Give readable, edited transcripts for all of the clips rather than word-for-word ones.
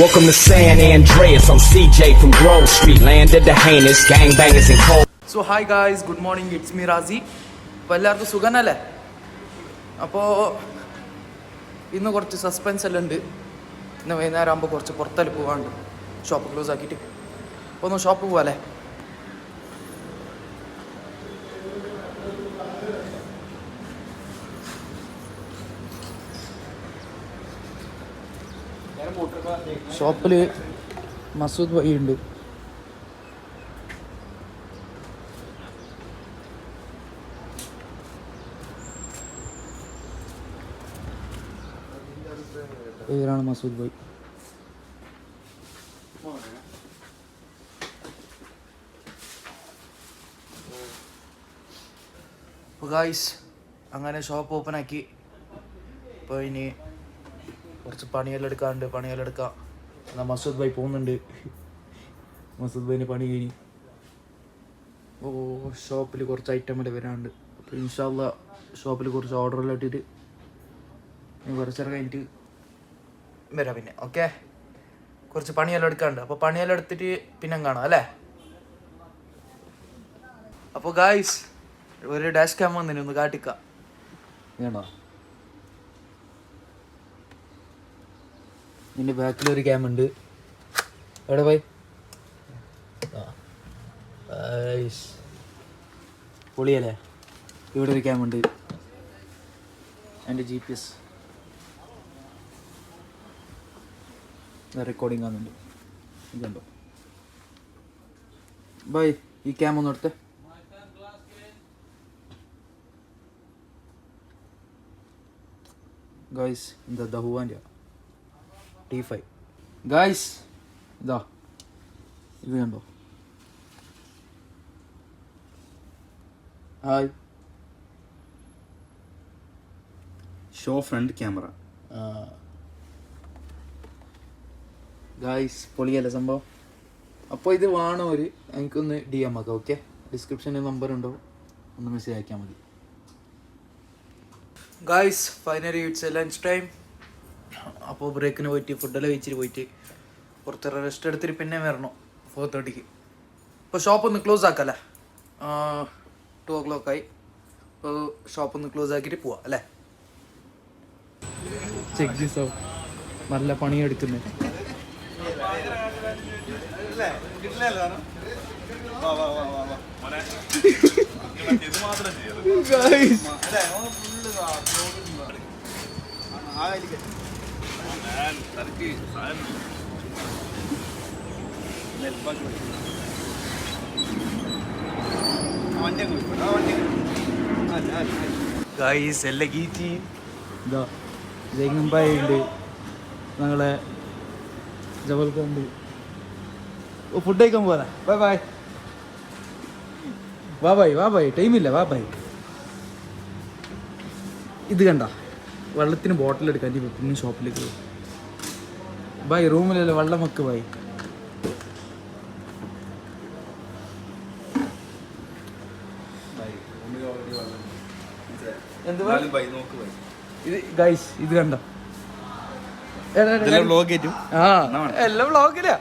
Welcome to San Andreas, I'm CJ from Grove Street, land of the heinous, gangbangers and cold. So hi guys, good morning, it's me Razi. അപ്പോൾ എല്ലാവർക്കും സുഖനല്ലേ? അപ്പോൾ ഇന്ന് കുറച്ച് suspense എല്ലാം ഉണ്ട്. ഇന്ന് വൈകുന്നേരം ആകുമ്പോൾ കുറച്ച് പുറത്തെല്ലാം പോകാണ്ട്, ഷോപ്പ് ക്ലോസ് ആക്കിയിട്ട്. അപ്പോൾ ഒന്ന് ഷോപ്പ് പോകാമല്ലേ? ഷോപ്പിൽ മസൂദ് ഭായി ഉണ്ട്. ഇവരാണ് മസൂദ് ഭായി. അപ്പോൾ ഗായ്സ് അങ്ങനെ ഷോപ്പ് ഓപ്പൺ ആക്കി. ഇപ്പോൾ ഇനി കുറച്ച് പണിയെല്ലാം എടുക്കാം. എന്നാൽ മസൂദ് ഭായി പോകുന്നുണ്ട്. മസൂദ് ഭായിന് പണി കഴിഞ്ഞ് ഷോപ്പിൽ കുറച്ച് ഐറ്റമെല്ലാം വരാനുണ്ട്. അപ്പോൾ ഇൻഷാ അല്ലാ ഷോപ്പിൽ കുറച്ച് ഓർഡറെല്ലാം ഇട്ടിട്ട് കുറച്ചേരം കഴിഞ്ഞിട്ട് വരാം. പിന്നെ ഓക്കെ, കുറച്ച് പണിയെല്ലാം എടുക്കാനുണ്ട്. അപ്പോൾ പണിയെല്ലാം എടുത്തിട്ട് പിന്നെ കാണാം അല്ലേ? അപ്പോൾ ഗായ്സ് ഒരു ഡാഷ് ക്യാം വന്നിന്, ഒന്ന് കാട്ടിക്കാം. വേണോ? ഇതിൻ്റെ ബാക്കിലൊരു ക്യാം ഉണ്ട്. എവിടെ പോയി? പൊളിയല്ലേ? ഇവിടെ ഒരു ക്യാം ഉണ്ട്. എൻ്റെ GPS റെക്കോർഡിങ് ആകുന്നുണ്ട്. ഇതുണ്ടോ ബൈ? ഈ ക്യാം ഒന്ന് എടുത്തേ. ഗായ്സ് എന്താ ദഹുവാൻ്റെ T5 ഗായ്സ്, ഇതാ ഇത് കണ്ടോ? Hi, show front camera. Guys പൊളിയല്ലേ സംഭവം? അപ്പോൾ ഇത് വേണവർ എനിക്കൊന്ന് DM ആക്കാം. ഓക്കെ, ഡിസ്ക്രിപ്ഷനിൽ നമ്പർ ഉണ്ടാവും, ഒന്ന് മെസ്സേജ് അയക്കാൻ മതി. Guys finally it's A lunch time. അപ്പോൾ ബ്രേക്കിന് പോയിട്ട് ഫുഡെല്ലാം കഴിച്ചിട്ട് പോയിട്ട് കുറച്ച് റെസ്റ്റ് എടുത്തിട്ട് പിന്നെ വരണം 4:30. ഇപ്പോൾ ഷോപ്പൊന്ന് ക്ലോസ് ആക്കല്ലേ? 2 o'clock ആയി. അപ്പോൾ ഷോപ്പൊന്ന് ക്ലോസ് ആക്കിയിട്ട് പോവാം അല്ലേ? ചെക്ക് ദിസ് ഔട്ട്, നല്ല പണിയെടുക്കുന്നത്. ഗായ്സ് എല്ലാം കീറ്റി ഇതാ ജയ്ഗംബായി ഉണ്ട്, ഞങ്ങളെ ജബൽഖുണ്ട്. ഫുഡ് കഴിക്കാൻ പോരാ. Bye bye. വാ ബൈ, ടൈമില്ല. വാ ബൈ. ഇത് കണ്ട, വെള്ളത്തിന് ബോട്ടിൽ എടുക്കാൻ പിന്നെ ഷോപ്പിലേക്ക് പോകും. ബൈ, റൂമിലല്ലേ വെള്ളം വെക്ക് ബൈ. ഇത് ഗൈസ് ഇത് കണ്ട, എല്ലാം വ്ളോഗില്ല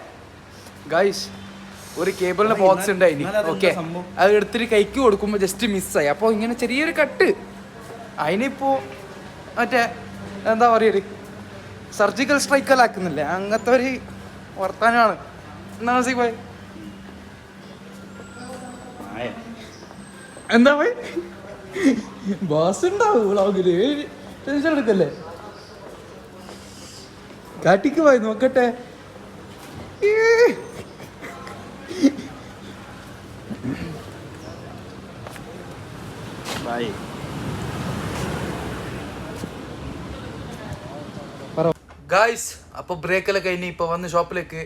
ഗൈസ്. ഒരു കേബിളിന്റെ ബോക്സ് ഉണ്ടായിനി. ഓക്കെ, അത് എടുത്തിട്ട് കൈക്ക് കൊടുക്കുമ്പോൾ ജസ്റ്റ് മിസ്സായി. അപ്പോൾ ഇങ്ങനെ ചെറിയൊരു കട്ട്. അതിനിപ്പോ മറ്റേ എന്താ പറയുക, സർജിക്കൽ സ്ട്രൈക്കെല്ലാം ആക്കുന്നില്ലേ, അങ്ങനത്തെ ഒരു വർത്താനമാണ്. എന്താ മസീ പോയി? എന്താ പോയി? ബോസ് ഉണ്ടാവും വ്ളോഗില്, ടെൻഷൻ എടുക്കല്ലേ? കാട്ടിക്ക് പോയി നോക്കട്ടെ. ഗായ്സ് അപ്പോൾ ബ്രേക്കെല്ലാം കഴിഞ്ഞ് ഇപ്പോൾ വന്ന് ഷോപ്പിലേക്ക്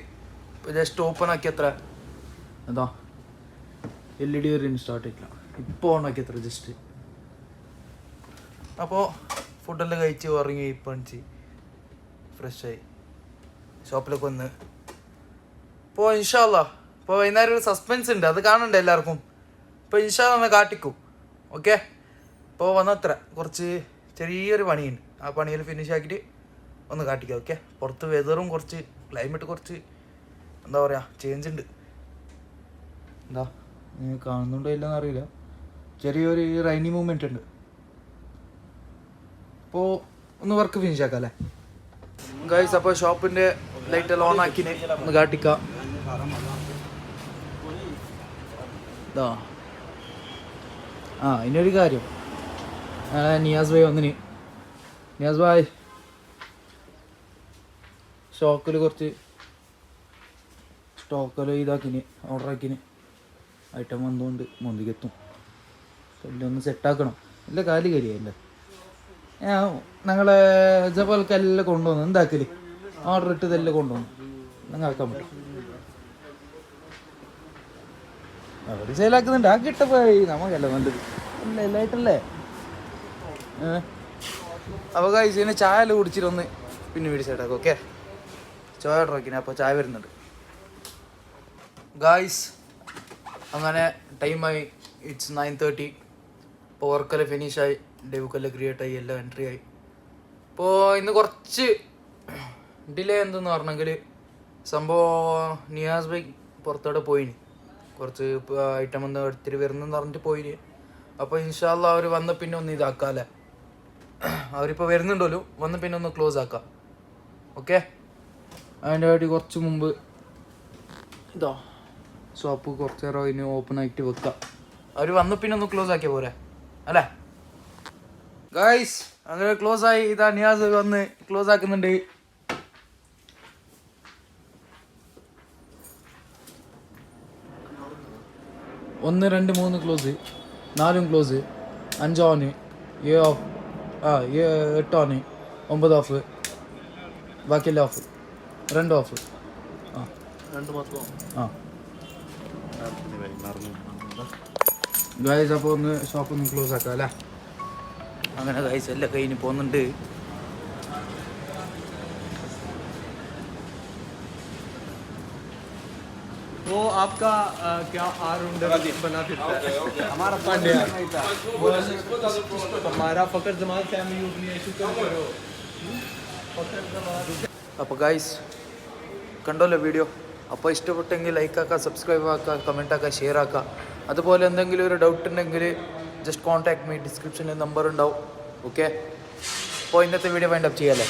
ജസ്റ്റ് ഓപ്പൺ ആക്കി. എത്ര എന്താ LED വരെ സ്റ്റാർട്ട് ആയിട്ടില്ല, ഇപ്പോൾ ഓൺ ആക്കി എത്ര ജസ്റ്റ്. അപ്പോൾ ഫുഡെല്ലാം കഴിച്ച് ഉറങ്ങി പണിച്ച് ഫ്രഷായി ഷോപ്പിലേക്ക് വന്ന്. ഇപ്പോൾ ഇൻഷാ അല്ലാ ഇപ്പോൾ വൈകുന്നേരം ഒരു സസ്പെൻസ് ഉണ്ട്, അത് കാണണ്ടേ എല്ലാവർക്കും. ഇപ്പോൾ ഇൻഷാ അല്ലാ കാട്ടിക്കും. ഓക്കെ, ഇപ്പോൾ വന്നത്ര കുറച്ച് ചെറിയൊരു പണിയുണ്ട്, ആ പണിയിൽ ഫിനിഷ് ആക്കിയിട്ട് ഒന്ന് കാട്ടിക്കാം. ഓക്കെ, പുറത്ത് വെതറും കുറച്ച് ക്ലൈമറ്റ് കുറച്ച് എന്താ പറയുക ചേഞ്ച് ഉണ്ട്. എന്താ കാണുന്നുണ്ടോ ഇല്ലെന്ന് അറിയില്ല, ചെറിയൊരു റൈനി മൂവ്മെൻ്റ് ഉണ്ട്. അപ്പോൾ ഒന്ന് വർക്ക് ഫിനിഷ് ആക്കാം അല്ലേ ഗൈസ്? അപ്പോൾ ഷോപ്പിൻ്റെ ലൈറ്റ് എല്ലാം ഓൺ ആക്കിന് ഒന്ന് കാട്ടിക്കാം. ഇതാ ഇനിയൊരു കാര്യം, നിയാസ് ഭായ് വന്നിന്. നിയാസ് ഭായ് സ്റ്റോക്കിൽ ഇതാക്കിന്, ഓർഡർ ആക്കിന്. ഐറ്റം വന്നുകൊണ്ട് മൊന്തിക്കെത്തും. എല്ലാം ഒന്ന് സെറ്റാക്കണം. എല്ലാം കാലി കരിയല്ലേ. ഞങ്ങളെ ജബൽക്കെല്ലാം കൊണ്ടുവന്നു എന്താക്കല്, ഓർഡർ ഇട്ടതെല്ലാം കൊണ്ടുവന്നു നിങ്ങൾ ആക്കാൻ പറ്റും. അവർ സെയിലാക്കുന്നുണ്ട്. ആ കിട്ടപ്പോയി നമുക്കല്ല നല്ലത് അല്ലേ, എല്ലായിട്ടല്ലേ. അപ്പോൾ ഗൈസ് ഇതിന് ചായ എല്ലാം കുടിച്ചിട്ടൊന്ന് പിന്നെ വീട് സൈഡാക്കും. ഓക്കെ, ചായ ഓർഡർ ആക്കിനെ. അപ്പോൾ ചായ വരുന്നുണ്ട് ഗായ്സ്. അങ്ങനെ ടൈമായി, ഇറ്റ്സ് 9:30. ഇപ്പോൾ വർക്കെല്ലാം ഫിനിഷായി, ഡെവുക്കെല്ലാം ക്രിയേറ്റ് ആയി, എല്ലാം എൻട്രി ആയി. ഇപ്പോൾ ഇന്ന് കുറച്ച് ഡിലേ എന്തെന്ന് പറഞ്ഞെങ്കിൽ സംഭവം നിയാസ് ഭായ് പുറത്തോടെ പോയിന്, കുറച്ച് ഐറ്റം ഒന്ന് എടുത്തിട്ട് വരുന്നെന്ന് പറഞ്ഞിട്ട് പോയിന്. അപ്പോൾ ഇൻഷാ അല്ലാ അവർ വന്ന പിന്നെ ഒന്ന് ഇതാക്കാമല്ലേ, അവരിപ്പോൾ വരുന്നുണ്ടല്ലോ, വന്ന് പിന്നെ ഒന്ന് ക്ലോസ് ആക്കാം. ഓക്കെ, അതിൻ്റെ വേണ്ടി കുറച്ച് മുമ്പ് ഇതാ ഷോപ്പ് കുറച്ച് നേരം അതിന് ഓപ്പൺ ആയിട്ട് വെക്കാം. അവർ വന്ന് പിന്നെ ഒന്ന് ക്ലോസ് ആക്കിയ പോരെ അല്ലേ ഗൈസ്? അങ്ങനെ ക്ലോസ് ആയി. ഇതാ നിയാസ് വന്ന് ക്ലോസ് ആക്കുന്നുണ്ട്. 1 2 3 close, 4 close, 5 on, 7 of, 8 on, 9 of, ബാക്കിയെല്ലാം ഓഫ്, 2 ഓഫ്. ഗൈസ് അപ്പോൾ ഒന്ന് ഷോപ്പ് ഒന്ന് ക്ലോസ് ആക്കാം അല്ലേ? അങ്ങനെ ഗൈസ് എല്ലാം കഴിഞ്ഞ് പോകുന്നുണ്ട്. वो आपका क्या ऑलराउंडर बना फिरता है? हमारा हमारा फकर जमाल फैमिली यूज़ शुक्र करो. അപ്പോൾ ഗൈസ് കണ്ടല്ലോ വീഡിയോ. അപ്പോൾ ഇഷ്ടപ്പെട്ടെങ്കിൽ ലൈക്ക് ആക്കുക, സബ്സ്ക്രൈബ് ആക്കുക, കമൻറ്റ് ആക്കുക, ഷെയർ ആക്കുക. അതുപോലെ എന്തെങ്കിലും ഒരു ഡൗട്ട് ഉണ്ടെങ്കിൽ ജസ്റ്റ് കോൺടാക്ട് മീ, ഡിസ്ക്രിപ്ഷനിൽ നമ്പർ ഉണ്ടാവും. ഓക്കെ, അപ്പോൾ ഇന്നത്തെ വീഡിയോ വൈൻഡ് അപ്പ് ചെയ്യാമല്ലേ?